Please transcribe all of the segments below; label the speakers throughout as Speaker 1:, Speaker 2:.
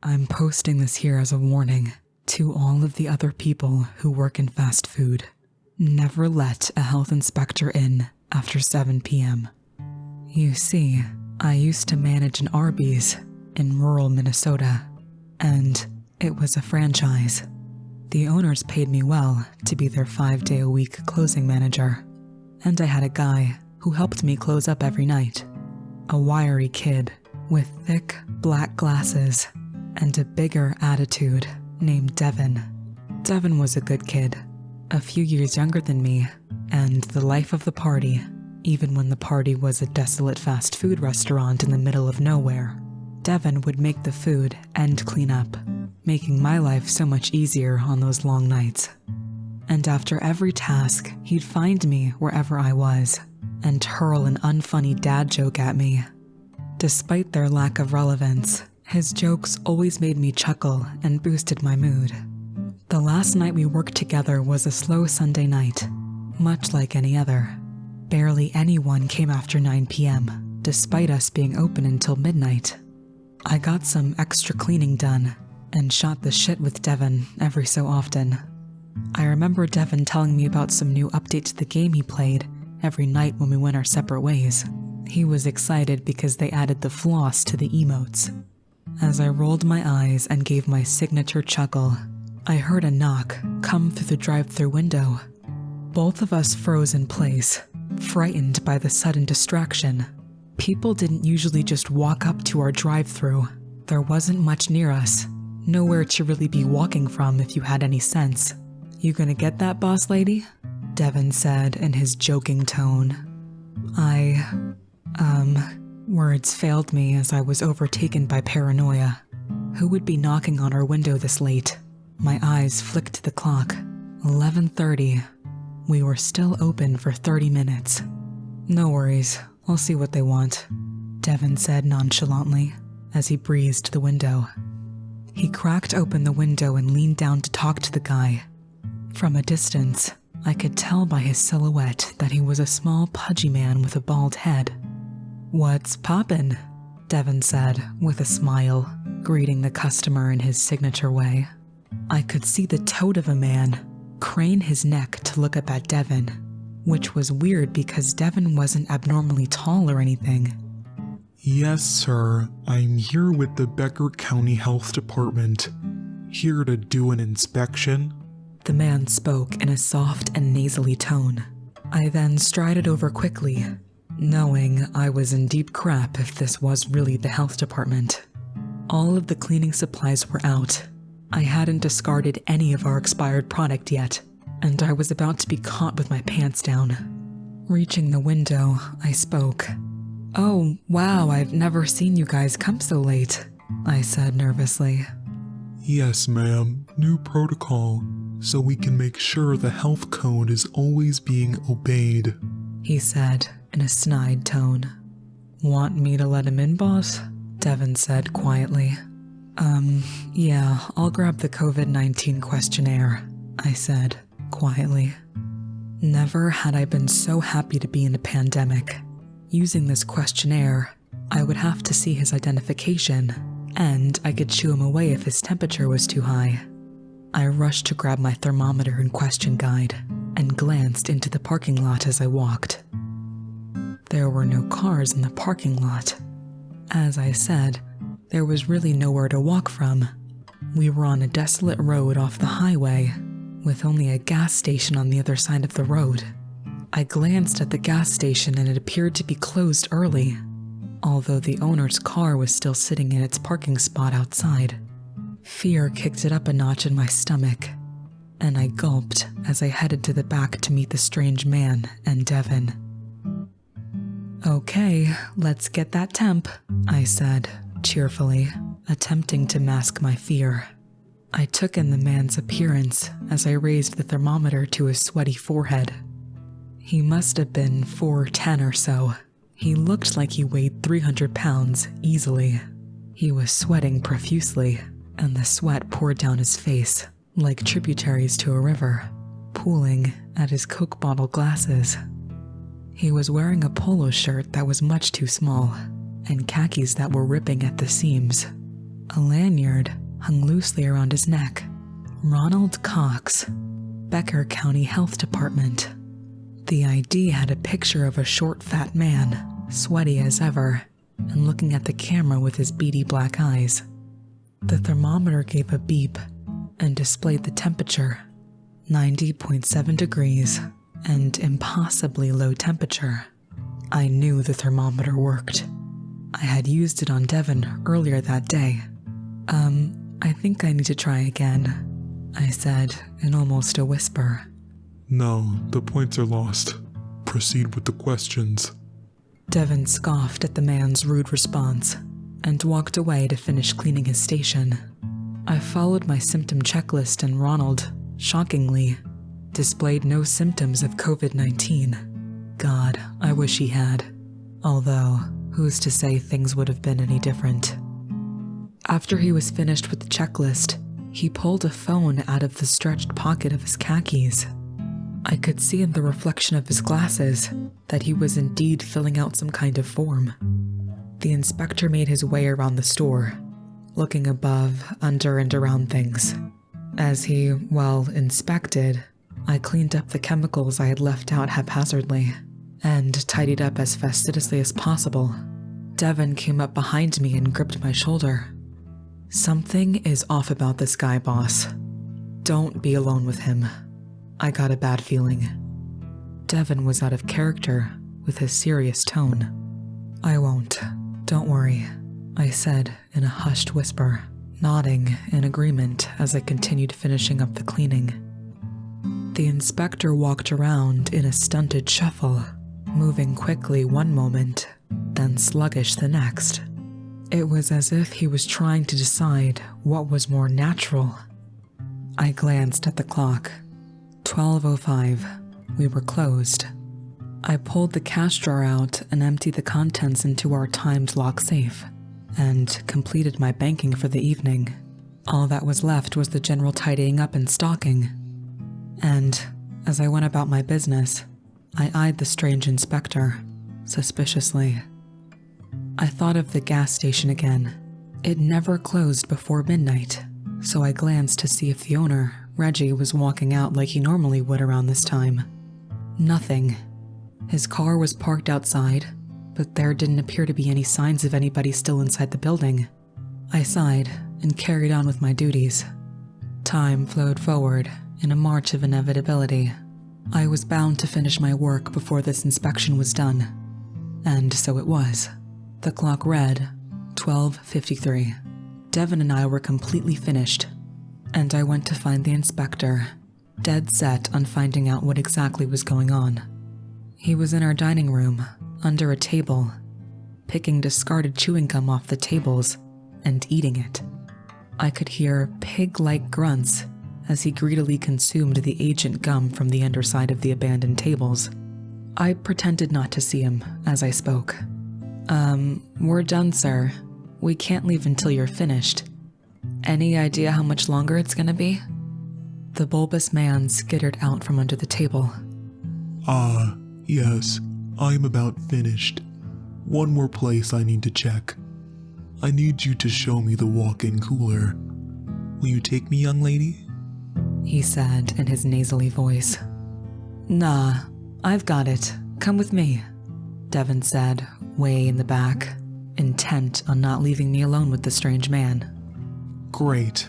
Speaker 1: I'm posting this here as a warning to all of the other people who work in fast food. Never let a health inspector in after 7 p.m. You see, I used to manage an Arby's in rural Minnesota, and it was a franchise. The owners paid me well to be their 5-day-a-week closing manager, and I had a guy who helped me close up every night. A wiry kid with thick black glasses and a bigger attitude named Devin. Devin was a good kid, a few years younger than me, and the life of the party, even when the party was a desolate fast food restaurant in the middle of nowhere. Devin would make the food and clean up, making my life so much easier on those long nights. And after every task, he'd find me wherever I was and hurl an unfunny dad joke at me. Despite their lack of relevance, his jokes always made me chuckle and boosted my mood. The last night we worked together was a slow Sunday night, much like any other. Barely anyone came after 9 p.m., despite us being open until midnight. I got some extra cleaning done and shot the shit with Devin every so often. I remember Devin telling me about some new update to the game he played every night when we went our separate ways. He was excited because they added the floss to the emotes. As I rolled my eyes and gave my signature chuckle, I heard a knock come through the drive-thru window. Both of us froze in place, frightened by the sudden distraction. People didn't usually just walk up to our drive-thru. There wasn't much near us, nowhere to really be walking from if you had any sense. "You gonna get that, boss lady?" Devin said in his joking tone. Words failed me as I was overtaken by paranoia. Who would be knocking on our window this late? My eyes flicked to the clock. 11:30. We were still open for 30 minutes. "No worries, I'll see what they want," Devin said nonchalantly as he breezed to the window. He cracked open the window and leaned down to talk to the guy. From a distance, I could tell by his silhouette that he was a small, pudgy man with a bald head. "What's poppin'?" Devin said with a smile, greeting the customer in his signature way. I could see the toad of a man crane his neck to look up at Devin, which was weird because Devin wasn't abnormally tall or anything.
Speaker 2: "Yes, sir. I'm here with the Becker County Health Department. Here to do an inspection."
Speaker 1: The man spoke in a soft and nasally tone. I then strided over quickly, knowing I was in deep crap if this was really the health department. All of the cleaning supplies were out. I hadn't discarded any of our expired product yet, and I was about to be caught with my pants down. Reaching the window, I spoke. "Oh, wow, I've never seen you guys come so late," I said nervously.
Speaker 2: "Yes, ma'am. New protocol, so we can make sure the health code is always being obeyed,"
Speaker 1: he said in a snide tone. "Want me to let him in, boss?" Devin said quietly. Yeah, I'll grab the COVID-19 questionnaire," I said quietly. Never had I been so happy to be in a pandemic. Using this questionnaire, I would have to see his identification, and I could shoo him away if his temperature was too high. I rushed to grab my thermometer and question guide, and glanced into the parking lot as I walked. There were no cars in the parking lot. As I said, there was really nowhere to walk from. We were on a desolate road off the highway, with only a gas station on the other side of the road. I glanced at the gas station and it appeared to be closed early, although the owner's car was still sitting in its parking spot outside. Fear kicked it up a notch in my stomach, and I gulped as I headed to the back to meet the strange man and Devin. "Okay, let's get that temp," I said cheerfully, attempting to mask my fear. I took in the man's appearance as I raised the thermometer to his sweaty forehead. He must have been 4'10" or so. He looked like he weighed 300 pounds easily. He was sweating profusely, and the sweat poured down his face like tributaries to a river, pooling at his Coke bottle glasses. He was wearing a polo shirt that was much too small, and khakis that were ripping at the seams. A lanyard hung loosely around his neck. Ronald Cox, Becker County Health Department. The ID had a picture of a short, fat man, sweaty as ever, and looking at the camera with his beady black eyes. The thermometer gave a beep and displayed the temperature, 90.7 degrees, and impossibly low temperature. I knew the thermometer worked. I had used it on Devin earlier that day. I think I need to try again, I said in almost a whisper.
Speaker 2: No, the points are lost. Proceed with the questions.
Speaker 1: Devin scoffed at the man's rude response and walked away to finish cleaning his station. I followed my symptom checklist and Ronald, shockingly, displayed no symptoms of COVID-19. God, I wish he had. Although, who's to say things would have been any different? After he was finished with the checklist, he pulled a phone out of the stretched pocket of his khakis. I could see in the reflection of his glasses that he was indeed filling out some kind of form. The inspector made his way around the store, looking above, under, and around things. As he, inspected, I cleaned up the chemicals I had left out haphazardly and tidied up as fastidiously as possible. Devin came up behind me and gripped my shoulder. Something is off about this guy, boss. Don't be alone with him. I got a bad feeling. Devin was out of character with his serious tone. I won't. Don't worry, I said in a hushed whisper, nodding in agreement as I continued finishing up the cleaning. The inspector walked around in a stunted shuffle, moving quickly one moment, then sluggish the next. It was as if he was trying to decide what was more natural. I glanced at the clock. 12:05. We were closed. I pulled the cash drawer out and emptied the contents into our timed lock safe, and completed my banking for the evening. All that was left was the general tidying up and stocking. And as I went about my business, I eyed the strange inspector, suspiciously. I thought of the gas station again. It never closed before midnight, so I glanced to see if the owner, Reggie, was walking out like he normally would around this time. Nothing. His car was parked outside, but there didn't appear to be any signs of anybody still inside the building. I sighed and carried on with my duties. Time flowed forward in a march of inevitability. I was bound to finish my work before this inspection was done. And so it was. The clock read 12:53. Devin and I were completely finished, and I went to find the inspector, dead set on finding out what exactly was going on. He was in our dining room, under a table, picking discarded chewing gum off the tables and eating it. I could hear pig-like grunts as he greedily consumed the agent gum from the underside of the abandoned tables. I pretended not to see him as I spoke. We're done, sir. We can't leave until you're finished. Any idea how much longer it's gonna be? The bulbous man skittered out from under the table.
Speaker 2: Yes, I'm about finished. One more place I need to check. I need you to show me the walk-in cooler. Will you take me, young lady?
Speaker 1: He said in his nasally voice. Nah, I've got it. Come with me, Devin said, way in the back, intent on not leaving me alone with the strange man.
Speaker 2: Great,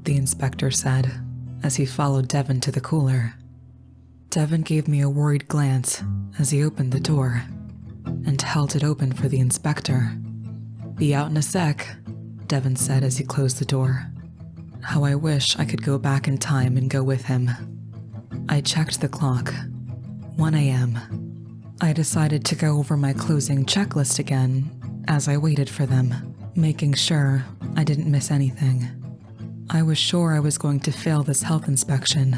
Speaker 1: the inspector said, as he followed Devin to the cooler. Devin gave me a worried glance as he opened the door and held it open for the inspector. Be out in a sec, Devin said as he closed the door. How I wish I could go back in time and go with him. I checked the clock. 1 a.m. I decided to go over my closing checklist again as I waited for them, making sure I didn't miss anything. I was sure I was going to fail this health inspection,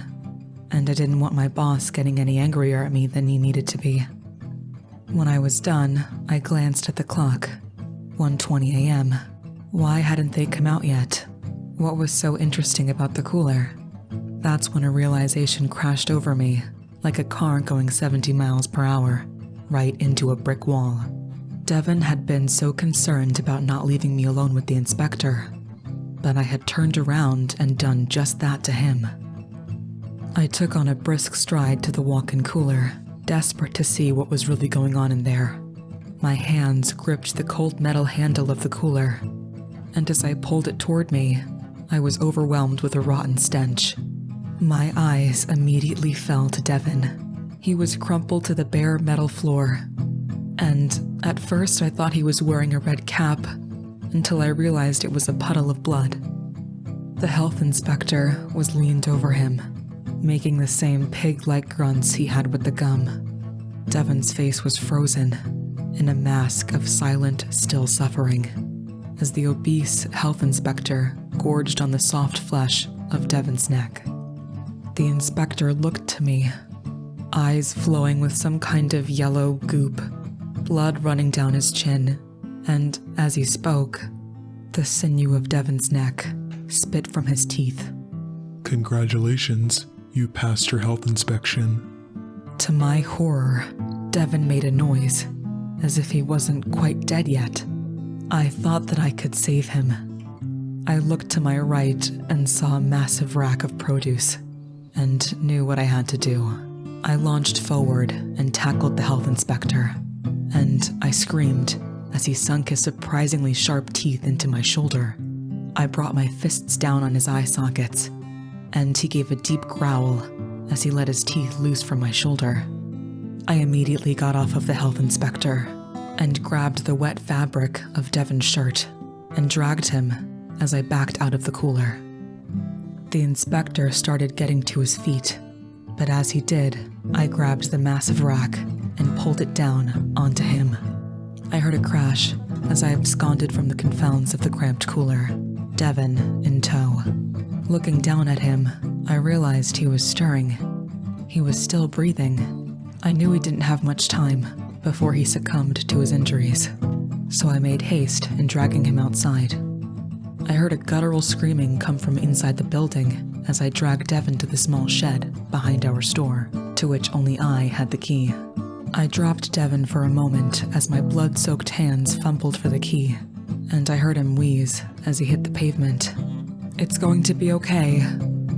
Speaker 1: and I didn't want my boss getting any angrier at me than he needed to be. When I was done, I glanced at the clock. 1:20 a.m. Why hadn't they come out yet? What was so interesting about the cooler? That's when a realization crashed over me, like a car going 70 miles per hour, right into a brick wall. Devin had been so concerned about not leaving me alone with the inspector but I had turned around and done just that to him. I took on a brisk stride to the walk-in cooler, desperate to see what was really going on in there. My hands gripped the cold metal handle of the cooler, and as I pulled it toward me, I was overwhelmed with a rotten stench. My eyes immediately fell to Devin. He was crumpled to the bare metal floor, and at first I thought he was wearing a red cap, until I realized it was a puddle of blood. The health inspector was leaned over him, making the same pig-like grunts he had with the gum. Devin's face was frozen, in a mask of silent, still suffering, as the obese health inspector gorged on the soft flesh of Devin's neck. The inspector looked to me, eyes flowing with some kind of yellow goop, blood running down his chin, and as he spoke, the sinew of Devin's neck spit from his teeth.
Speaker 2: Congratulations, you passed your health inspection.
Speaker 1: To my horror, Devin made a noise, as if he wasn't quite dead yet. I thought that I could save him. I looked to my right and saw a massive rack of produce, and knew what I had to do. I launched forward and tackled the health inspector, and I screamed as he sunk his surprisingly sharp teeth into my shoulder. I brought my fists down on his eye sockets, and he gave a deep growl as he let his teeth loose from my shoulder. I immediately got off of the health inspector and grabbed the wet fabric of Devin's shirt and dragged him as I backed out of the cooler. The inspector started getting to his feet, but as he did, I grabbed the massive rack and pulled it down onto him. I heard a crash as I absconded from the confounds of the cramped cooler, Devin in tow. Looking down at him, I realized he was stirring. He was still breathing. I knew he didn't have much time before he succumbed to his injuries, so I made haste in dragging him outside. I heard a guttural screaming come from inside the building as I dragged Devin to the small shed behind our store, to which only I had the key. I dropped Devin for a moment as my blood-soaked hands fumbled for the key, and I heard him wheeze as he hit the pavement. "It's going to be okay.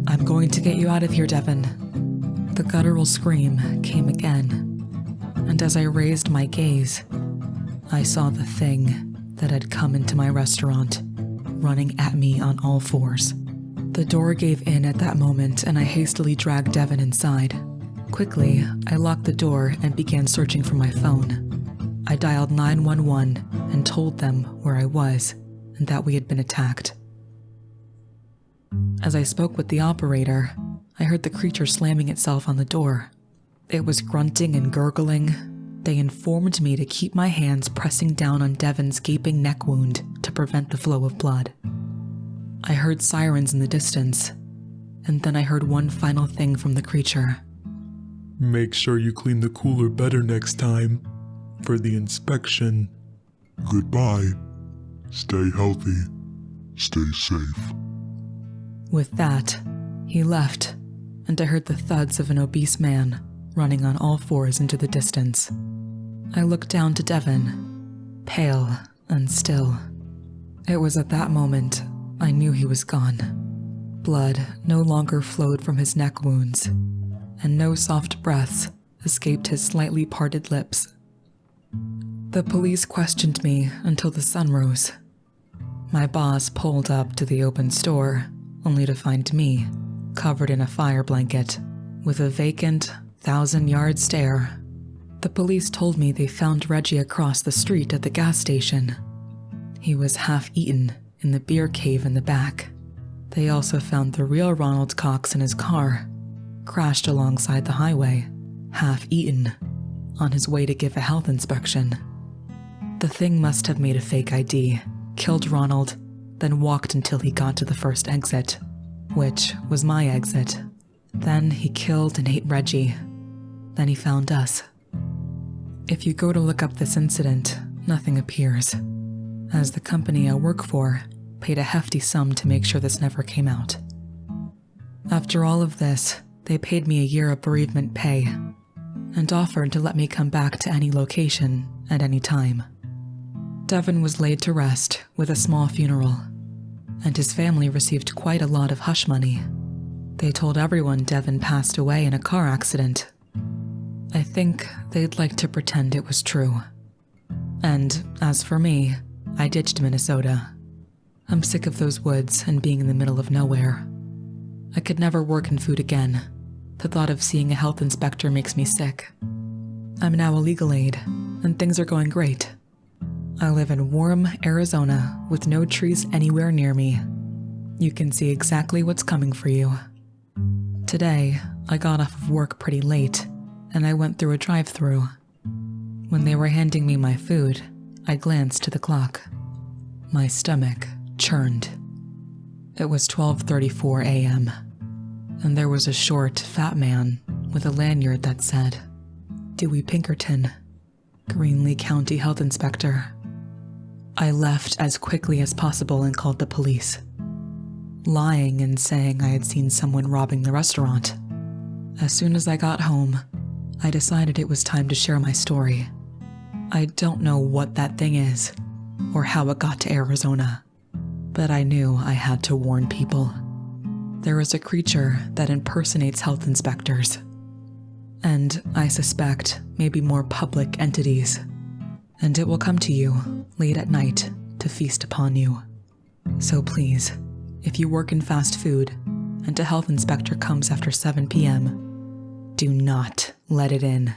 Speaker 1: I'm going to get you out of here, Devin." The guttural scream came again, and as I raised my gaze, I saw the thing that had come into my restaurant, running at me on all fours. The door gave in at that moment, and I hastily dragged Devin inside. Quickly, I locked the door and began searching for my phone. I dialed 911 and told them where I was and that we had been attacked. As I spoke with the operator, I heard the creature slamming itself on the door. It was grunting and gurgling. They informed me to keep my hands pressing down on Devin's gaping neck wound to prevent the flow of blood. I heard sirens in the distance, and then I heard one final thing from the creature.
Speaker 2: Make sure you clean the cooler better next time for the inspection.
Speaker 3: Goodbye. Stay healthy. Stay safe.
Speaker 1: With that, he left, and I heard the thuds of an obese man running on all fours into the distance. I looked down to Devin, pale and still. It was at that moment I knew he was gone. Blood no longer flowed from his neck wounds, and no soft breaths escaped his slightly parted lips. The police questioned me until the sun rose. My boss pulled up to the open store, only to find me, covered in a fire blanket, with a vacant, 1,000-yard stare. The police told me they found Reggie across the street at the gas station. He was half-eaten in the beer cave in the back. They also found the real Ronald Cox in his car, crashed alongside the highway, half-eaten, on his way to give a health inspection. The thing must have made a fake ID, killed Ronald, then walked until he got to the first exit, which was my exit. Then he killed and ate Reggie. Then he found us. If you go to look up this incident, nothing appears, as the company I work for paid a hefty sum to make sure this never came out. After all of this, they paid me a year of bereavement pay and offered to let me come back to any location at any time. Devin was laid to rest with a small funeral. and his family received quite a lot of hush money. They told everyone Devin passed away in a car accident. I think they'd like to pretend it was true. And as for me, I ditched Minnesota. I'm sick of those woods and being in the middle of nowhere. I could never work in food again. The thought of seeing a health inspector makes me sick. I'm now a legal aid, and things are going great. I live in warm Arizona with no trees anywhere near me. You can see exactly what's coming for you. Today, I got off of work pretty late, and I went through a drive-thru. When they were handing me my food, I glanced to the clock. My stomach churned. It was 12:34 a.m., and there was a short, fat man with a lanyard that said, Dewey Pinkerton, Greenlee County Health Inspector. I left as quickly as possible and called the police, lying and saying I had seen someone robbing the restaurant. As soon as I got home, I decided it was time to share my story. I don't know what that thing is, or how it got to Arizona, but I knew I had to warn people. There is a creature that impersonates health inspectors, and I suspect maybe more public entities, and it will come to you late at night to feast upon you. So please, if you work in fast food and a health inspector comes after 7 p.m., do not let it in.